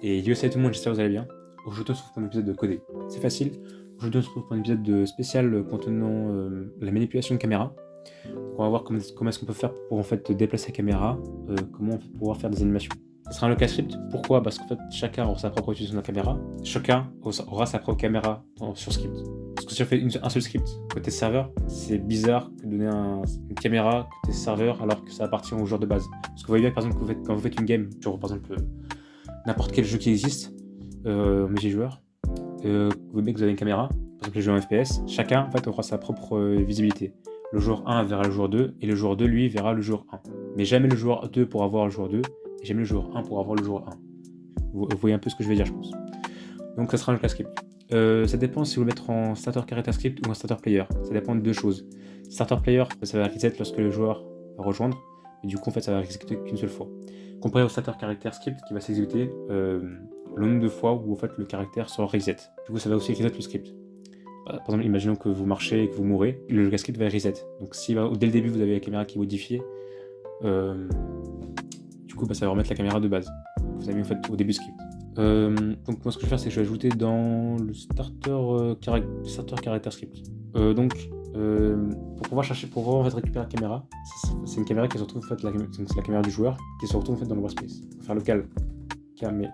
Et yo, salut tout le monde, j'espère que vous allez bien. Aujourd'hui on se retrouve pour un épisode de Codé. C'est facile. Aujourd'hui on se retrouve pour un épisode spécial contenant la manipulation de caméra. Donc, on va voir comment est-ce qu'on peut faire pour en fait déplacer la caméra, comment on va pouvoir faire des animations. Ce sera un local script. Pourquoi? Parce qu'en fait chacun aura sa propre utilisation de la caméra. Chacun aura sa propre caméra sur script. Parce que si on fait un seul script côté serveur, c'est bizarre de donner une caméra côté serveur alors que ça appartient au joueur de base. Parce que vous voyez bien que par exemple quand vous faites une game sur par exemple n'importe quel jeu qui existe, multijoueur, vous voyez bien que vous avez une caméra, par exemple les jeux en FPS, chacun en fait aura sa propre visibilité. Le joueur 1 verra le joueur 2 et le joueur 2 lui verra le joueur 1. Mais jamais le joueur 2 pourra voir le joueur 2 et jamais le joueur 1 pourra voir le joueur 1. Vous voyez un peu ce que je vais dire, je pense. Donc ça sera un local script. Ça dépend si vous le mettre en starter character script ou en starter player. Ça dépend de deux choses. Starter player, ça va reset lorsque le joueur va rejoindre, et du coup en fait ça va exécuter qu'une seule fois. Comparé au starter character script qui va s'exécuter le nombre de fois où en fait le caractère sera reset. Du coup ça va aussi reset le script. Par exemple, imaginons que vous marchez et que vous mourrez, le local script va reset. Donc si dès le début vous avez la caméra qui est modifiée, du coup ça va remettre la caméra de base. Vous avez mis en fait au début du script. Donc moi ce que je vais faire c'est que je vais ajouter dans le starter character script. Pour pouvoir en fait récupérer la caméra, c'est une caméra qui se retrouve en fait c'est la caméra du joueur qui se retrouve en fait dans le workspace. On va faire local caméra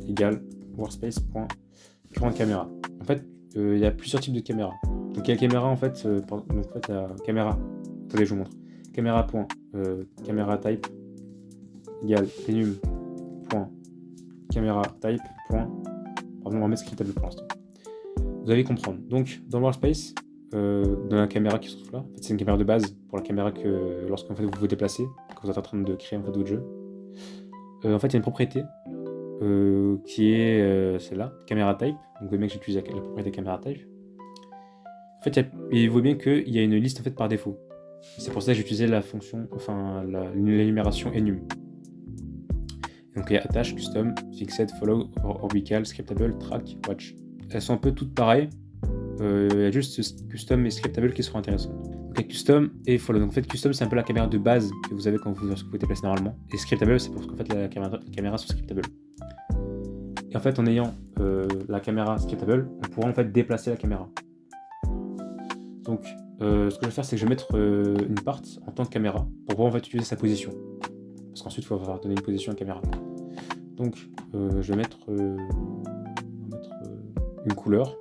égale workspace.current caméra. En fait il y a plusieurs types de caméras. Donc il y a la caméra en fait la caméra. Attendez, je vous montre. Caméra type égale enum.camera type. Pardon, on va mettre scriptable pour l'instant. Vous allez comprendre. Donc dans le workspace, dans la caméra qui se trouve là, en fait, c'est une caméra de base pour la caméra que lorsqu'en fait, vous vous déplacez, quand vous êtes en train de créer en fait, d'autres jeux. En fait, il y a une propriété qui est celle-là, caméra type. Donc vous voyez bien que j'utilise la propriété caméra type. En fait, il vaut bien qu'il y a une liste en fait par défaut. C'est pour ça que j'ai utilisé la fonction, l'énumération enum. Donc il y a attache, custom, fixed, follow, orbital, scriptable, track, watch. Elles sont un peu toutes pareilles. Il y a juste custom et scriptable qui seront intéressants. Donc il y a custom et follow. Donc en fait custom c'est un peu la caméra de base que vous avez quand vous vous déplacez normalement. Et scriptable c'est pour qu'en fait la caméra soit scriptable. Et en fait en ayant la caméra scriptable, on pourra en fait déplacer la caméra. Donc ce que je vais faire c'est que je vais mettre une part en tant que caméra pour pouvoir en fait utiliser sa position. Parce qu'ensuite il faut falloir donner une position à la caméra. Donc je vais mettre une couleur.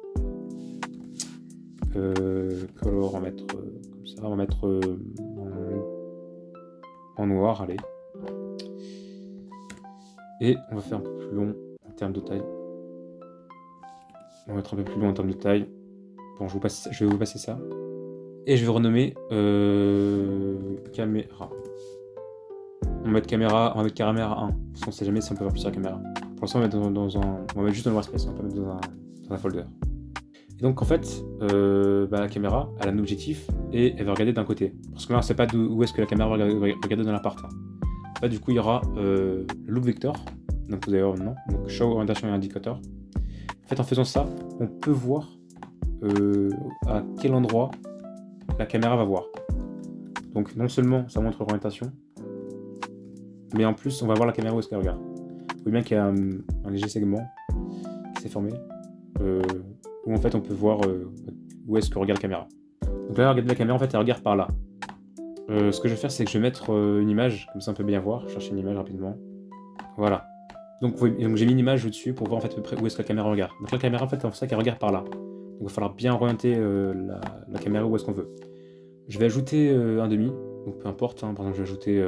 Color, on va mettre comme ça, on va mettre en noir, allez. Et on va faire un peu plus long en termes de taille. On va mettre un peu plus long en termes de taille. Bon, je vais vous passer ça. Et je vais renommer caméra. On va mettre caméra 1, parce qu'on sait jamais si on peut faire plusieurs caméras. Pour l'instant, on va mettre on va mettre juste dans le workspace, on va pas mettre dans un folder. Et donc en fait, la caméra, elle a un objectif et elle va regarder d'un côté. Parce que là, on ne sait pas où est-ce que la caméra va regarder dans l'appart. En fait, du coup, il y aura le loop vector. Donc vous allez voir maintenant. Donc show orientation et indicator. En fait, en faisant ça, on peut voir à quel endroit la caméra va voir. Donc non seulement ça montre l'orientation, mais en plus, on va voir la caméra où est-ce qu'elle regarde. Vous voyez bien qu'il y a un léger segment qui s'est formé. Où en fait on peut voir où est-ce que regarde la caméra. Donc là, regarde la caméra, en fait elle regarde par là. Ce que je vais faire, c'est que je vais mettre une image, comme ça on peut bien voir. Chercher une image rapidement. Voilà. Donc j'ai mis une image au-dessus pour voir en fait à peu près où est-ce que la caméra regarde. Donc la caméra en fait, c'est pour ça qu'elle regarde par là. Donc il va falloir bien orienter la caméra où est-ce qu'on veut. Je vais ajouter un demi, donc peu importe, par exemple je vais ajouter...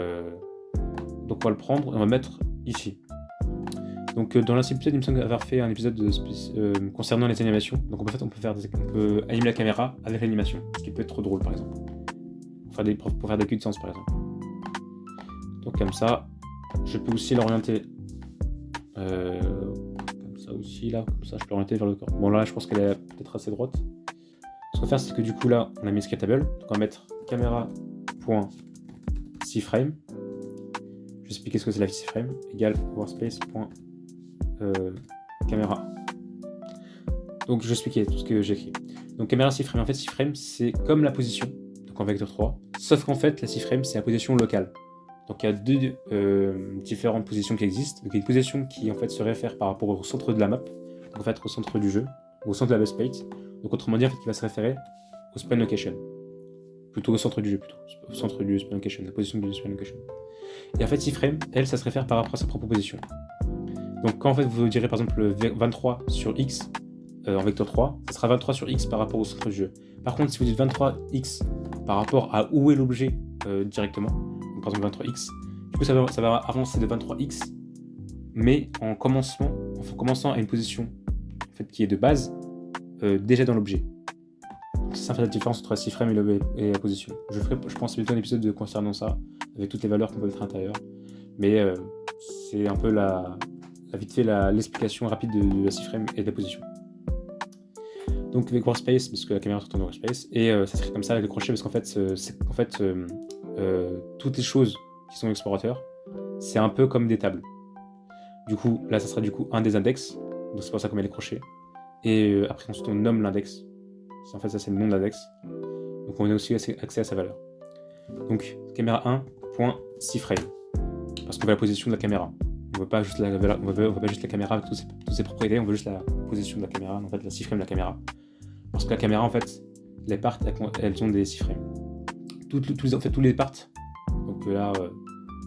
Donc on va le prendre et on va le mettre ici. Donc dans l'ancien épisode, il me semble avoir fait un épisode concernant les animations. Donc on peut animer la caméra avec l'animation, ce qui peut être trop drôle par exemple. Pour faire des cuts de sens par exemple. Donc comme ça, je peux aussi l'orienter comme ça aussi là, comme ça je peux l'orienter vers le corps. Bon là je pense qu'elle est peut-être assez droite. Ce qu'on va faire c'est que du coup là on a mis scriptable. Donc on va mettre caméra.cframe. Je vais expliquer ce que c'est la cframe égale workspace.caméra. Donc je vais expliquer tout ce que j'ai écrit. Donc caméra cframe, en fait cframe c'est comme la position, donc en vecteur 3, sauf qu'en fait la cframe c'est la position locale. Donc il y a deux différentes positions qui existent. Donc il y a une position qui en fait se réfère par rapport au centre de la map, donc en fait au centre du jeu, au centre de la base plate. Donc autrement dit, en fait, qui va se référer au spawn location. Plutôt au centre du jeu, au centre du spawn location, la position du spawn location. Et en fait, iframe, elle, ça se réfère par rapport à sa propre position. Donc quand en fait vous direz par exemple 23 sur x en vecteur 3, ça sera 23 sur x par rapport au centre du jeu. Par contre, si vous dites 23x par rapport à où est l'objet directement, donc par exemple 23x, du coup ça va avancer de 23x, mais en commençant à une position en fait, qui est de base déjà dans l'objet. C'est ça en fait la différence entre la iframe et la position. Je pense bientôt un épisode concernant ça, avec toutes les valeurs qu'on peut mettre à l'intérieur, mais c'est un peu vite fait l'explication rapide de la iframe et de la position. Donc avec Workspace, parce que la caméra tourne dans Workspace, et ça serait comme ça avec le crochet, parce qu'en fait, toutes les choses qui sont explorateurs, c'est un peu comme des tables. Du coup, là, ça sera du coup un des index, donc c'est pour ça qu'on met les crochets. Et après, ensuite, on nomme l'index. En fait, ça, c'est le nom de l'index. Donc on a aussi accès à sa valeur. Donc, caméra 1.cFrame, parce qu'on veut la position de la caméra. On veut pas juste la caméra avec toutes ses propriétés, on veut juste la position de la caméra, en fait la cFrame de la caméra. Parce que la caméra, en fait, les parts, elles ont des cFrames. Tous les parts, donc là,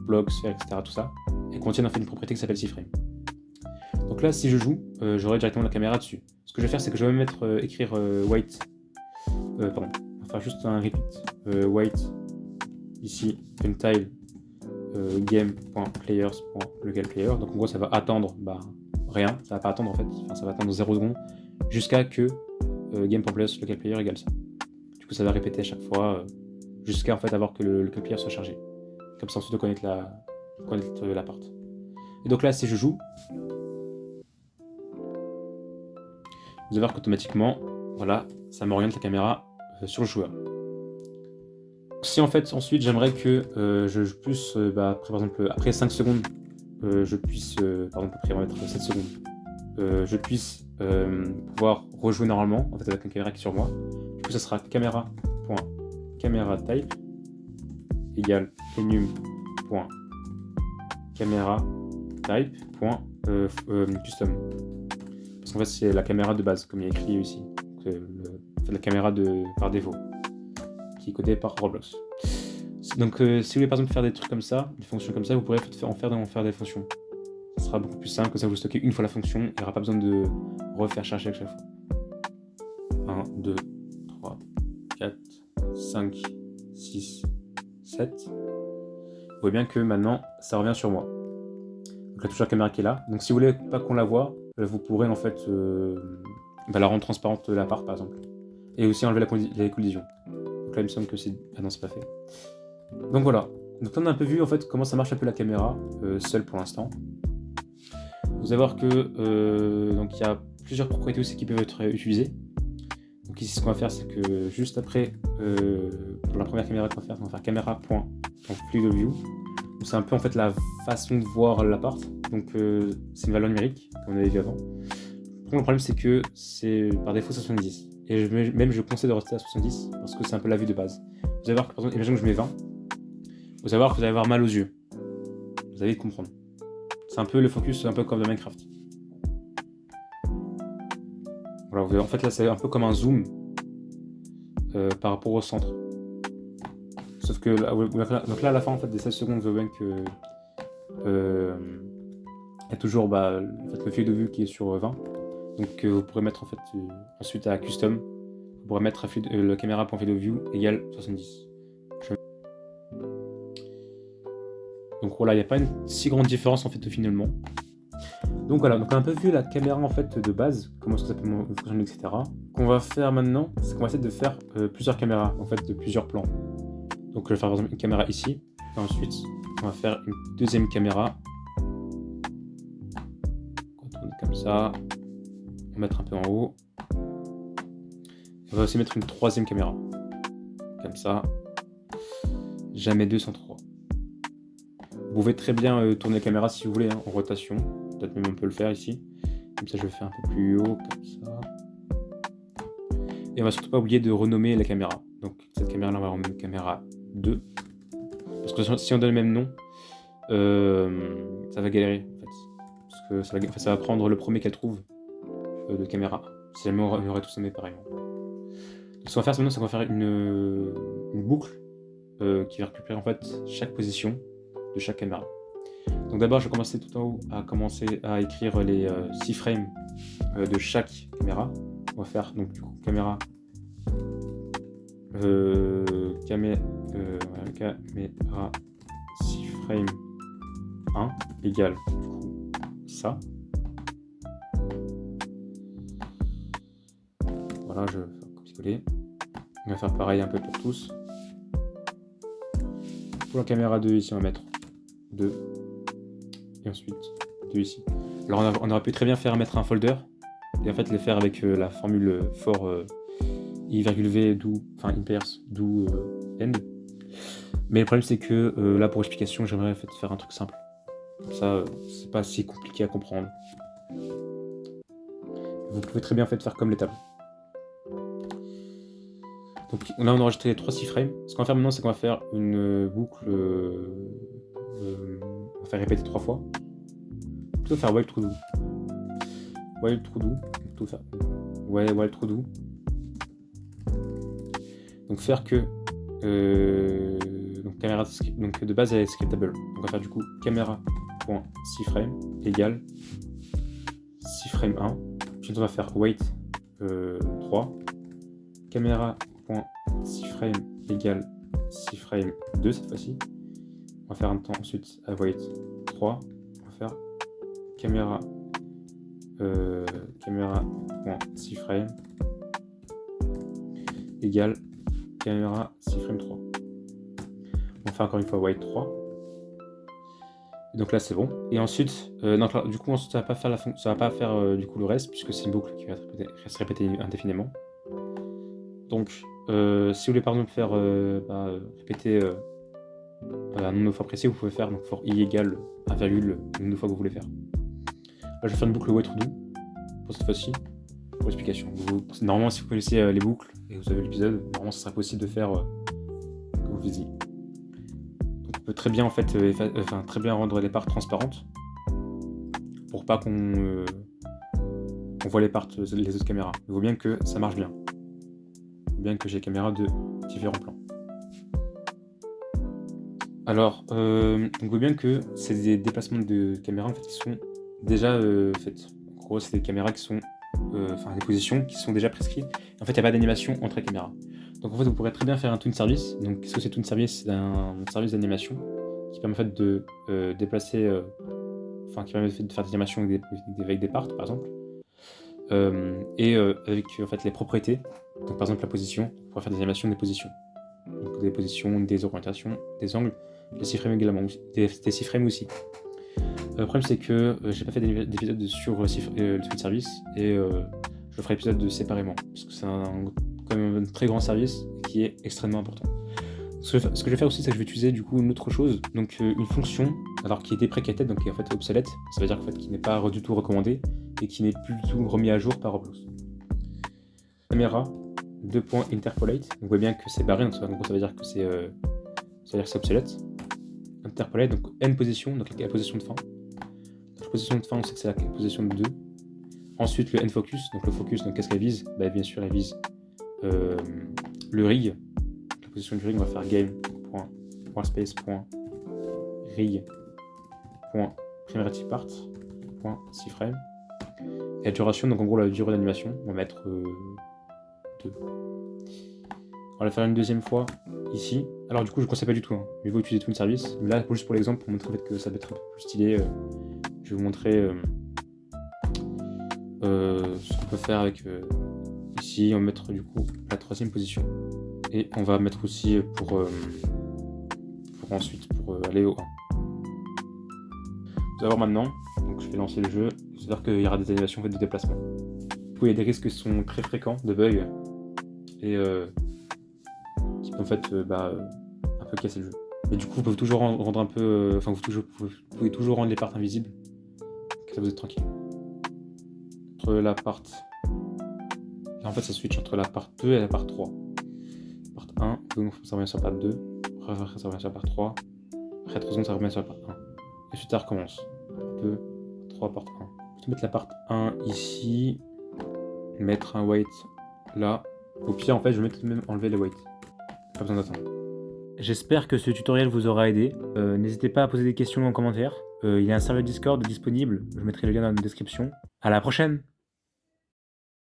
blocs, sphères, etc., tout ça, elles contiennent en fait une propriété qui s'appelle cFrame. Donc là, si je joue, j'aurai directement la caméra dessus. Ce que je vais faire, c'est que je vais écrire white, on va faire juste un repeat, white, ici, untile, game.players.localPlayer. Donc en gros ça va attendre rien, ça va pas attendre en fait, ça va attendre 0 secondes jusqu'à que game.players.localPlayer égale ça. Du coup ça va répéter à chaque fois jusqu'à en fait avoir que le localPlayer soit chargé. Comme ça ensuite on connecte la part. Et donc là si je joue, vous allez voir qu'automatiquement, voilà, ça m'oriente la caméra sur le joueur. Si en fait ensuite j'aimerais que je puisse, par exemple après 5 secondes, je puisse, par exemple après on va mettre 7 secondes, je puisse pouvoir rejouer normalement en fait avec une caméra qui est sur moi. Du coup ça sera caméra.camera-type égale enum.camera-type.custom. Parce qu'en fait c'est la caméra de base comme il y a écrit ici, la caméra par défaut, qui est codée par Roblox. Donc si vous voulez par exemple faire des trucs comme ça, des fonctions comme ça, vous pourrez en faire des fonctions. Ce sera beaucoup plus simple, que ça vous stockez une fois la fonction, il n'y aura pas besoin de refaire chercher à chaque fois. 1, 2, 3, 4, 5, 6, 7. Vous voyez bien que maintenant ça revient sur moi. Donc la touche à la caméra qui est là. Donc si vous voulez pas qu'on la voit, vous pourrez en fait la rendre transparente la part par exemple. Et aussi enlever les collisions. Donc là il me semble que c'est... Ah non c'est pas fait. Donc voilà. Donc là on a un peu vu en fait comment ça marche un peu la caméra, seule pour l'instant. Vous allez voir que donc il y a plusieurs propriétés aussi qui peuvent être utilisées. Donc ici ce qu'on va faire c'est que juste après pour la première caméra qu'on va faire, on va faire caméra.fluidView. C'est un peu en fait la façon de voir l'appart. Donc c'est une valeur numérique comme on avait vu avant. Le problème c'est que c'est par défaut 70. Et je conseille de rester à 70 parce que c'est un peu la vue de base. Vous allez voir que par exemple, imaginons que je mets 20. Vous allez voir que vous allez avoir mal aux yeux. Vous allez comprendre. C'est un peu le focus, un peu comme dans Minecraft. Voilà, en fait là c'est un peu comme un zoom par rapport au centre. Sauf que donc là à la fin en fait des 16 secondes, vous voyez bien que il y a toujours le field of view qui est sur 20. Donc vous pourrez mettre en fait ensuite à custom, vous pourrez mettre le caméra.fieldofview égale 70. Donc voilà, il n'y a pas une si grande différence en fait finalement. Donc voilà, donc on a un peu vu la caméra en fait de base, comment est-ce que ça peut fonctionner, etc. Ce qu'on va faire maintenant, c'est qu'on va essayer de faire plusieurs caméras, en fait de plusieurs plans. Donc je vais faire par exemple une caméra ici, et ensuite on va faire une deuxième caméra. On va tourner comme ça, on va mettre un peu en haut. On va aussi mettre une troisième caméra, comme ça. Jamais 2 sans 3. Vous pouvez très bien tourner la caméra si vous voulez, en rotation. Peut-être même on peut le faire ici. Comme ça je vais faire un peu plus haut, comme ça. Et on va surtout pas oublier de renommer la caméra. Donc cette caméra là on va renommer caméra 2. Parce que si on donne le même nom, ça va galérer en fait. Parce que ça va prendre le premier qu'elle trouve de caméra. Si jamais on aurait tous aimé pareillement. Donc, ce qu'on va faire maintenant, c'est qu'on va faire une boucle qui va récupérer en fait chaque position de chaque caméra. Donc d'abord, je vais commencer tout en haut à écrire les 6 frames de chaque caméra. On va faire donc du coup caméra 6 frames 1 égale du coup ça. Voilà, je vais faire copier-coller. On va faire pareil un peu pour tous. Pour la caméra 2 ici, on va mettre 2. Et ensuite 2 ici. Alors on aurait pu très bien mettre un folder et en fait les faire avec la formule for i,v d'où end. Mais le problème c'est que là pour explication j'aimerais en fait faire un truc simple. Comme ça c'est pas si compliqué à comprendre. Vous pouvez très bien en fait faire comme les tables. Donc là on a enregistré les 3 6 frames. Ce qu'on va faire maintenant c'est qu'on va faire une boucle. On va faire répéter 3 fois. Plutôt faire while true do. While true do. Plutôt faire while true do. Donc faire que donc caméra donc de base elle est scriptable. Donc on va faire du coup caméra.6frame égale 6 frame 1. Puis on va faire wait 3. Caméra.6frame égale 6 frame 2 cette fois-ci. On va faire un temps ensuite à wait 3. On va faire caméra.6frame égale caméra 6 frame 3. On fait encore une fois wait 3. Et donc là c'est bon. Et ensuite, donc là, du coup ensuite, ça va pas faire du coup le reste puisque c'est une boucle qui va se répéter indéfiniment. Donc si vous voulez par exemple faire répéter un nombre de fois précis, vous pouvez faire donc for i égale 1, le nombre de fois que vous voulez faire. Là je vais faire une boucle wait to do pour cette fois-ci. Pour l'explication. Normalement si vous connaissez les boucles et vous avez l'épisode, normalement ce sera possible de faire comme vous dit. Donc on peut très bien en fait très bien rendre les parts transparentes pour pas qu'on voit les autres caméras. Il vaut bien que ça marche bien. Il vaut bien que j'ai les caméras de différents plans. Alors, on voit bien que c'est des déplacements de caméras en fait, qui sont déjà faites. En gros, c'est des caméras qui sont, des positions qui sont déjà prescrites. En fait, il n'y a pas d'animation entre les caméras. Donc, en fait, vous pourrez très bien faire un toon service. Donc, qu'est-ce que c'est toon service? C'est un service d'animation qui permet en fait de déplacer, qui permet de faire des animations avec des parts, par exemple, avec en fait les propriétés. Donc, par exemple, la position. On pourra faire des animations des positions. Donc, des positions, des orientations, des angles. Des 6 frames également, des 6 frames aussi. Le problème c'est que j'ai pas fait d'épisode sur le toon service et je ferai l'épisode séparément parce que c'est quand même un très grand service qui est extrêmement important. Ce que je vais faire aussi c'est que je vais utiliser du coup une autre chose, donc une fonction alors qui est déprécated, donc qui est en fait obsolète, ça veut dire qu'en fait qui n'est pas du tout recommandé et qui n'est plus du tout remis à jour par Roblox. Caméra 2.interpolate, donc vous voyez bien que c'est barré, donc ça veut dire que c'est obsolète. Interpolate, donc n position, donc la position de fin. Donc, la position de fin, on sait que c'est la position de 2. Ensuite, le n focus, donc le focus, donc qu'est-ce qu'elle vise? Bien sûr, elle vise le rig. Donc, la position du rig, on va faire game.workspace.rig.primaryPart.6 frame. Et la duration, donc en gros la durée d'animation, on va mettre 2. On va faire une deuxième fois ici. Alors du coup je ne conseille pas du tout, mais vous utilisez tout une service. Mais là juste pour l'exemple, pour montrer en fait, que ça va être un peu plus stylé, je vais vous montrer ce qu'on peut faire avec ici. On va mettre du coup la 3e position. Et on va mettre aussi pour aller au 1. Vous allez voir maintenant, donc je vais lancer le jeu, c'est-à-dire qu'il y aura des animations de déplacement. Du coup il y a des risques qui sont très fréquents de bugs et qui peut en fait un peu casser le jeu. Et du coup vous pouvez toujours rendre un peu, vous pouvez toujours rendre les parts invisibles, comme ça vous êtes tranquille. Entre la part, et en fait ça switch entre la part 2 et la part 3. Part 1, donc ça revient sur la part 2, après ça revient sur la part 3, après 3 secondes ça revient sur la part 1. Et ensuite, ça recommence. 2, 3, part 1. Je vais mettre la part 1 ici. Mettre un wait là. Au pire, en fait, je vais même enlever les wait. Pas besoin d'attendre. J'espère que ce tutoriel vous aura aidé. N'hésitez pas à poser des questions en commentaire. Il y a un serveur Discord disponible. Je mettrai le lien dans la description. À la prochaine!